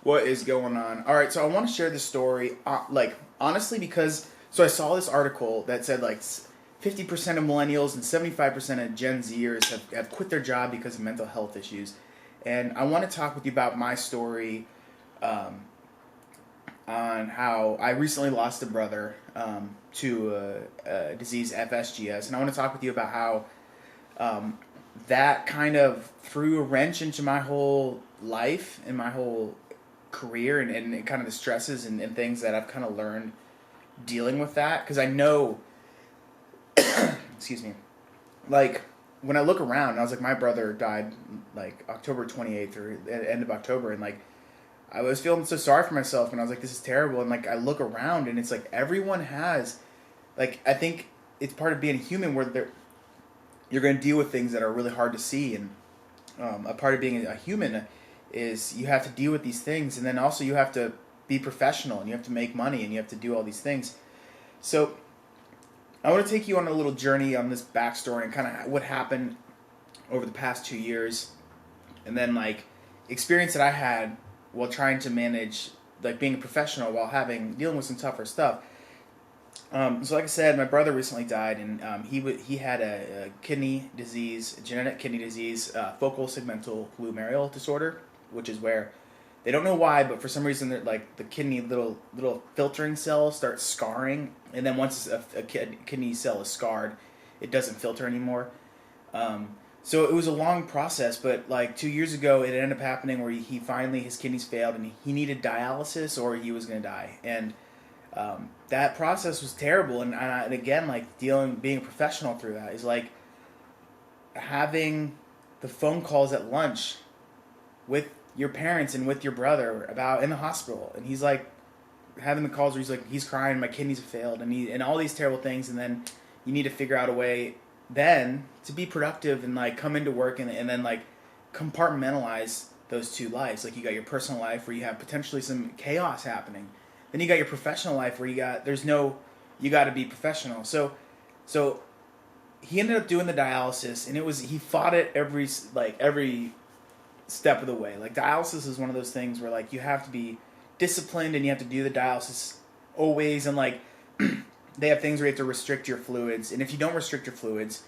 What is going on? All right, so I want to share this story, honestly, because I saw this article that said 50% of millennials and 75% of Gen Zers have quit their job because of mental health issues, and I want to talk with you about my story, um, on how I recently lost a brother to a disease FSGS, and I want to talk with you about how um, that kind of threw a wrench into my whole life and my whole career and kind of the stresses and things that I've kind of learned dealing with that. Because I know, excuse me, like when I look around, I was like, my brother died like October 28th or end of October, and like I was feeling so sorry for myself, and I was like, this is terrible. And like I look around, and it's like everyone has, like, I think it's part of being human where you're going to deal with things that are really hard to see, and a part of being a human is you have to deal with these things, and then also you have to be professional, and you have to make money, and you have to do all these things. So I want to take you on a little journey on this backstory and kind of what happened over the past 2 years, and then like experience that I had while trying to manage like being a professional while dealing with some tougher stuff. So like I said, my brother recently died, and he had a kidney disease, a genetic kidney disease, focal segmental glomerular disorder, which is where they don't know why, but for some reason, like the kidney little filtering cells start scarring, and then once a kidney cell is scarred, it doesn't filter anymore. So it was a long process, but like 2 years ago, it ended up happening where he finally his kidneys failed, and he needed dialysis or he was going to die, and that process was terrible. And again, like being a professional through that is like having the phone calls at lunch with your parents and with your brother about in the hospital, and he's like having the calls where he's crying, my kidneys have failed, and all these terrible things, and then you need to figure out a way then to be productive and like come into work and then like compartmentalize those two lives. Like you got your personal life where you have potentially some chaos happening, then you got your professional life where you got to be professional. So he ended up doing the dialysis, and he fought it every step of the way. Like dialysis is one of those things where like you have to be disciplined and you have to do the dialysis always, and like they have things where you have to restrict your fluids, and if you don't restrict your fluids,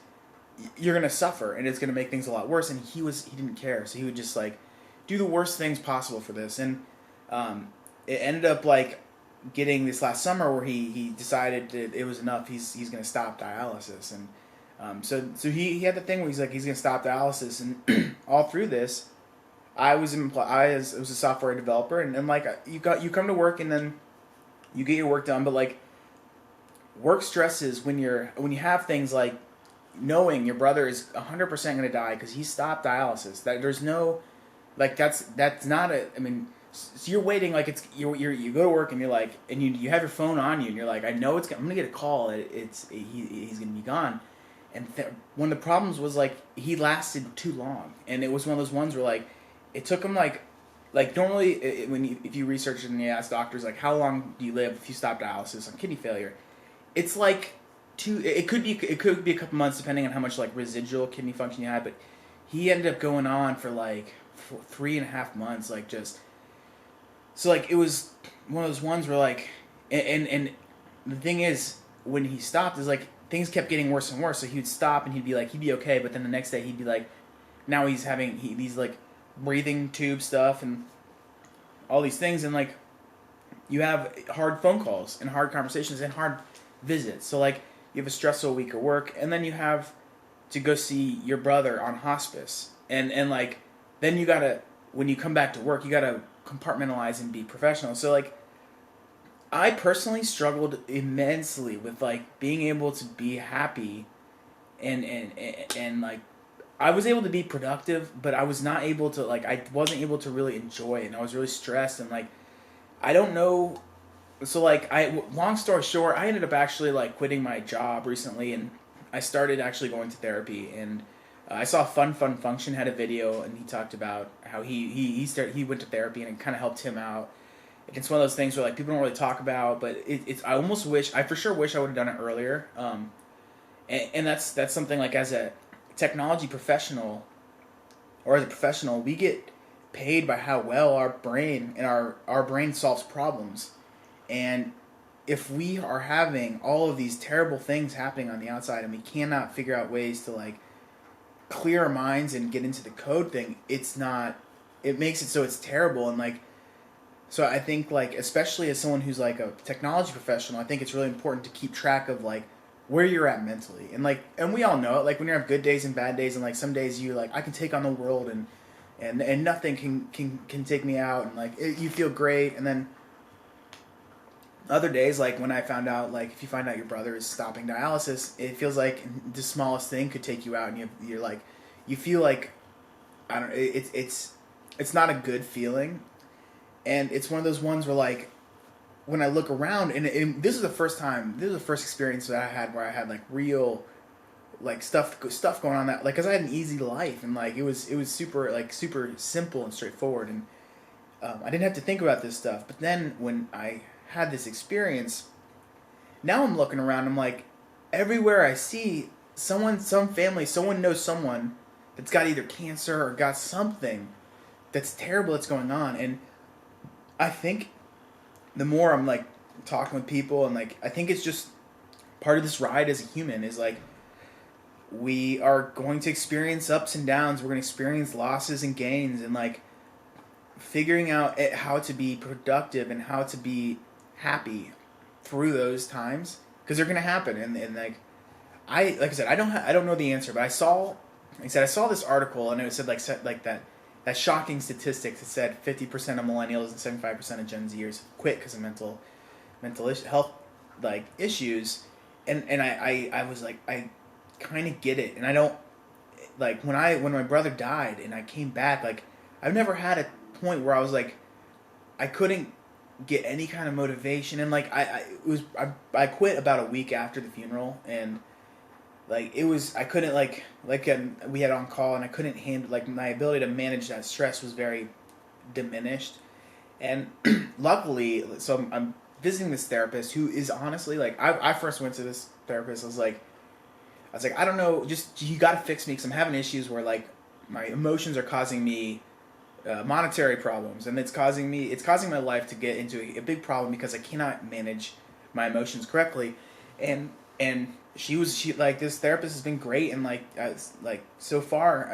you're gonna suffer, and it's gonna make things a lot worse. And he didn't care, so he would just like do the worst things possible for this, and it ended up like getting this last summer where he decided that it was enough. He's gonna stop dialysis, and so he had the thing where he's gonna stop dialysis, and all through this, I was a software developer, and like you come to work, and then you get your work done, but like work stresses when you have things like knowing your brother is 100% going to die because he stopped dialysis. That there's no like that's not a, I mean, so you're waiting like it's you go to work, and you're like, and you have your phone on you, and you're like, I know I'm going to get a call. He's going to be gone. And one of the problems was like he lasted too long, and it was one of those ones where like it took him like normally if you research it and you ask doctors like how long do you live if you stop dialysis on kidney failure, it's like it could be a couple months depending on how much like residual kidney function you had, but he ended up going on for like 3.5 months, like just so like it was one of those ones where like and the thing is when he stopped is like things kept getting worse and worse, so he would stop and he'd be okay, but then the next day he'd be like, now he's having these like breathing tube stuff and all these things, and like you have hard phone calls and hard conversations and hard visits, so like you have a stressful week at work, and then you have to go see your brother on hospice, and like then you gotta, when you come back to work, you gotta compartmentalize and be professional. So like I personally struggled immensely with like being able to be happy and like I was able to be productive, but I was not able to I wasn't able to really enjoy it, and I was really stressed, and like I don't know. So like long story short, I ended up actually like quitting my job recently, and I started actually going to therapy, and I saw Fun Function had a video, and he talked about how he went to therapy, and it kind of helped him out. It's one of those things where like people don't really talk about, but it's I for sure wish I would have done it earlier. And that's something like as a technology professional or as a professional, we get paid by how well our brain and our brain solves problems. And if we are having all of these terrible things happening on the outside and we cannot figure out ways to like clear our minds and get into the code thing, it makes it so it's terrible. And like, so I think like, especially as someone who's like a technology professional, I think it's really important to keep track of like where you're at mentally. And like, and we all know it, like when you have good days and bad days, and like some days you're like, I can take on the world and nothing can take me out, and like you feel great. And then other days, like when I found out, like if you find out your brother is stopping dialysis, it feels like the smallest thing could take you out, and you're like, you feel like, I don't, it's not a good feeling. And it's one of those ones where like, when I look around, and this is the first experience that I had where I had like real, like stuff going on that, like, cause I had an easy life, and like it was super simple and straightforward, and I didn't have to think about this stuff. But then when I had this experience, now I'm looking around, I'm like, everywhere I see some family, someone knows someone that's got either cancer or got something that's terrible that's going on. And I think the more I'm like talking with people, and like I think it's just part of this ride as a human is like we are going to experience ups and downs, we're going to experience losses and gains, and like figuring out how to be productive and how to be happy through those times, because they're going to happen. And like I said, I don't know the answer, but I saw this article, and it said like that shocking statistics. It said 50% of millennials and 75% of Gen Zers quit because of mental health like issues, and I was like, I kind of get it. And I don't, like when my brother died and I came back, like I've never had a point where I was like I couldn't get any kind of motivation, and like I quit about a week after the funeral, and like it was, I couldn't we had on call, and I couldn't handle, like my ability to manage that stress was very diminished. And luckily, so I'm visiting this therapist who is honestly like, I first went to this therapist, I was like I don't know, just you got to fix me, because I'm having issues where like my emotions are causing me monetary problems, and it's causing my life to get into a big problem because I cannot manage my emotions correctly. And she this therapist has been great, and like so far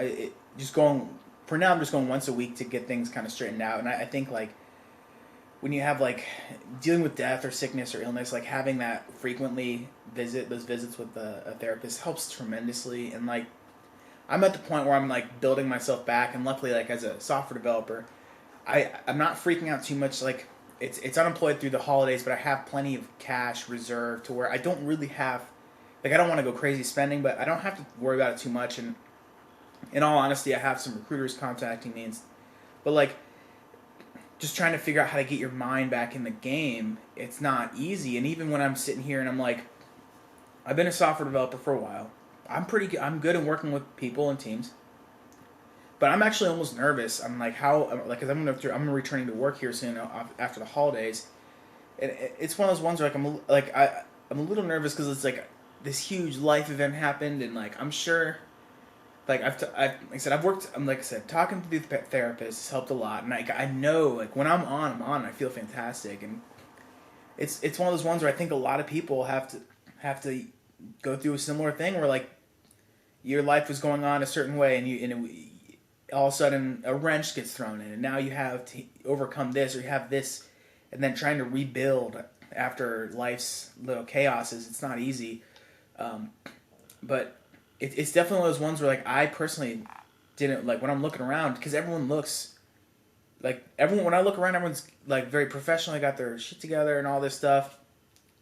for now I'm just going once a week to get things kind of straightened out. And I think like when you have like dealing with death or sickness or illness, like having that frequently those visits with a therapist helps tremendously. And like I'm at the point where I'm like building myself back, and luckily, like as a software developer, I'm not freaking out too much. Like it's unemployed through the holidays, but I have plenty of cash reserved to where I don't really have, like I don't want to go crazy spending, but I don't have to worry about it too much. And in all honesty, I have some recruiters contacting me, but like just trying to figure out how to get your mind back in the game, it's not easy. And even when I'm sitting here and I'm like, I've been a software developer for a while, I'm good at working with people and teams, but I'm actually almost nervous. I'm like, because I'm returning to work here soon after the holidays, and it's one of those ones where like I'm a little nervous because it's like this huge life event happened, and like I'm sure, like talking to the therapist has helped a lot, and like I know, like when I'm on, I feel fantastic. And it's one of those ones where I think a lot of people have to go through a similar thing where like your life was going on a certain way, and all of a sudden a wrench gets thrown in, and now you have to overcome this, or you have this, and then trying to rebuild after life's little chaoses. It's not easy, but it's definitely one of those ones where like I personally didn't, like when I'm looking around, because when I look around, everyone's like very professionally got their shit together and all this stuff.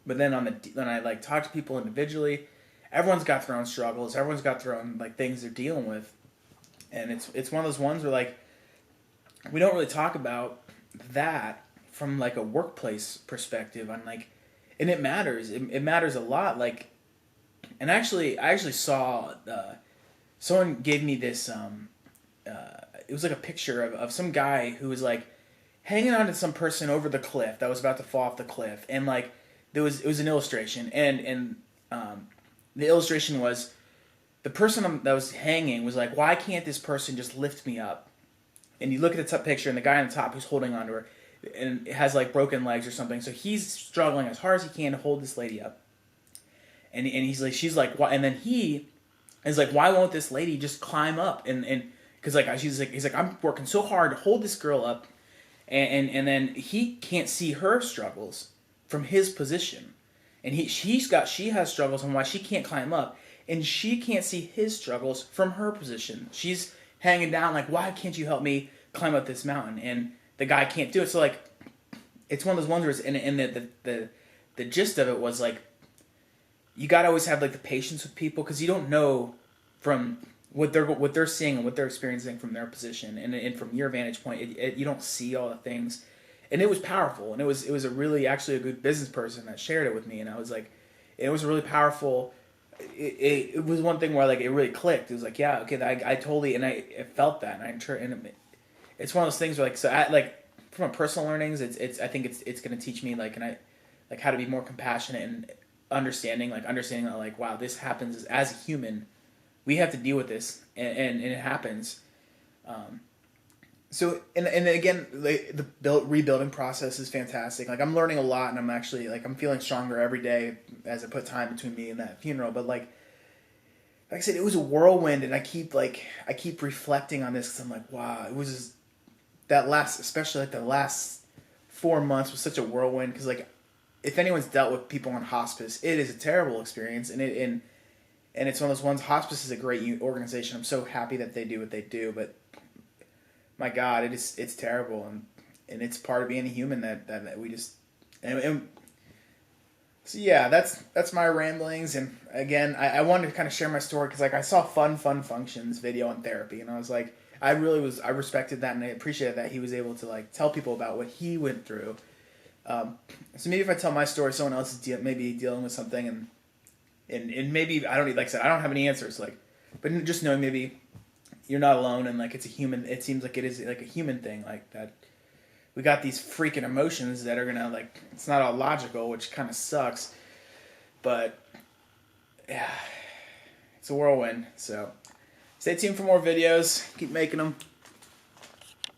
But then when I like talk to people individually, everyone's got their own struggles. Everyone's got their own like things they're dealing with, and it's one of those ones where like we don't really talk about that from like a workplace perspective. On like, and it matters. It matters a lot. Like, and I actually saw someone gave me this. It was like a picture of some guy who was like hanging on to some person over the cliff that was about to fall off the cliff, and like it was an illustration, and the illustration was the person that was hanging was like, why can't this person just lift me up? and you look at the top picture, and the guy on the top who's holding onto her, and has like broken legs or something. So he's struggling as hard as he can to hold this lady up, and he's like, she's like, why? And then he is like, why won't this lady just climb up? And because like he's like, I'm working so hard to hold this girl up, and then he can't see her struggles from his position, and she has struggles on why she can't climb up, and she can't see his struggles from her position. She's hanging down like, why can't you help me climb up this mountain? And the guy can't do it. So like, it's one of those ones where it's, and the gist of it was like, you gotta always have like the patience with people, because you don't know from what they're seeing and what they're experiencing from their position, and from your vantage point, you don't see all the things. And it was powerful, and it was a really actually a good business person that shared it with me, and I was like, it was really powerful. It was one thing where like it really clicked. It was like, yeah, okay, I totally, and I felt that, and it's one of those things where like, so like from a personal learnings, I think it's going to teach me like, and I like how to be more compassionate and understanding that like, wow, this happens as a human, we have to deal with this, and it happens. So and again, the rebuilding process is fantastic. Like I'm learning a lot, and I'm actually like I'm feeling stronger every day as I put time between me and that funeral. But like I said, it was a whirlwind, and I keep reflecting on this, because I'm like, wow, it was just, especially like the last 4 months was such a whirlwind, because like if anyone's dealt with people on hospice, it is a terrible experience, and it's one of those ones. Hospice is a great organization. I'm so happy that they do what they do, but my God, it's terrible, and it's part of being a human that we just and so yeah, that's my ramblings. And again, I wanted to kind of share my story, because like I saw Fun Functions video on therapy, and I was like, I respected that, and I appreciated that he was able to like tell people about what he went through. So maybe if I tell my story, someone else is maybe dealing with something, and maybe I don't, like I said, I don't have any answers, like, but just knowing maybe you're not alone, and like it's a human. It seems like it is like a human thing, like that. We got these freaking emotions that are gonna like. It's not all logical, which kind of sucks. But yeah, it's a whirlwind. So stay tuned for more videos. Keep making them.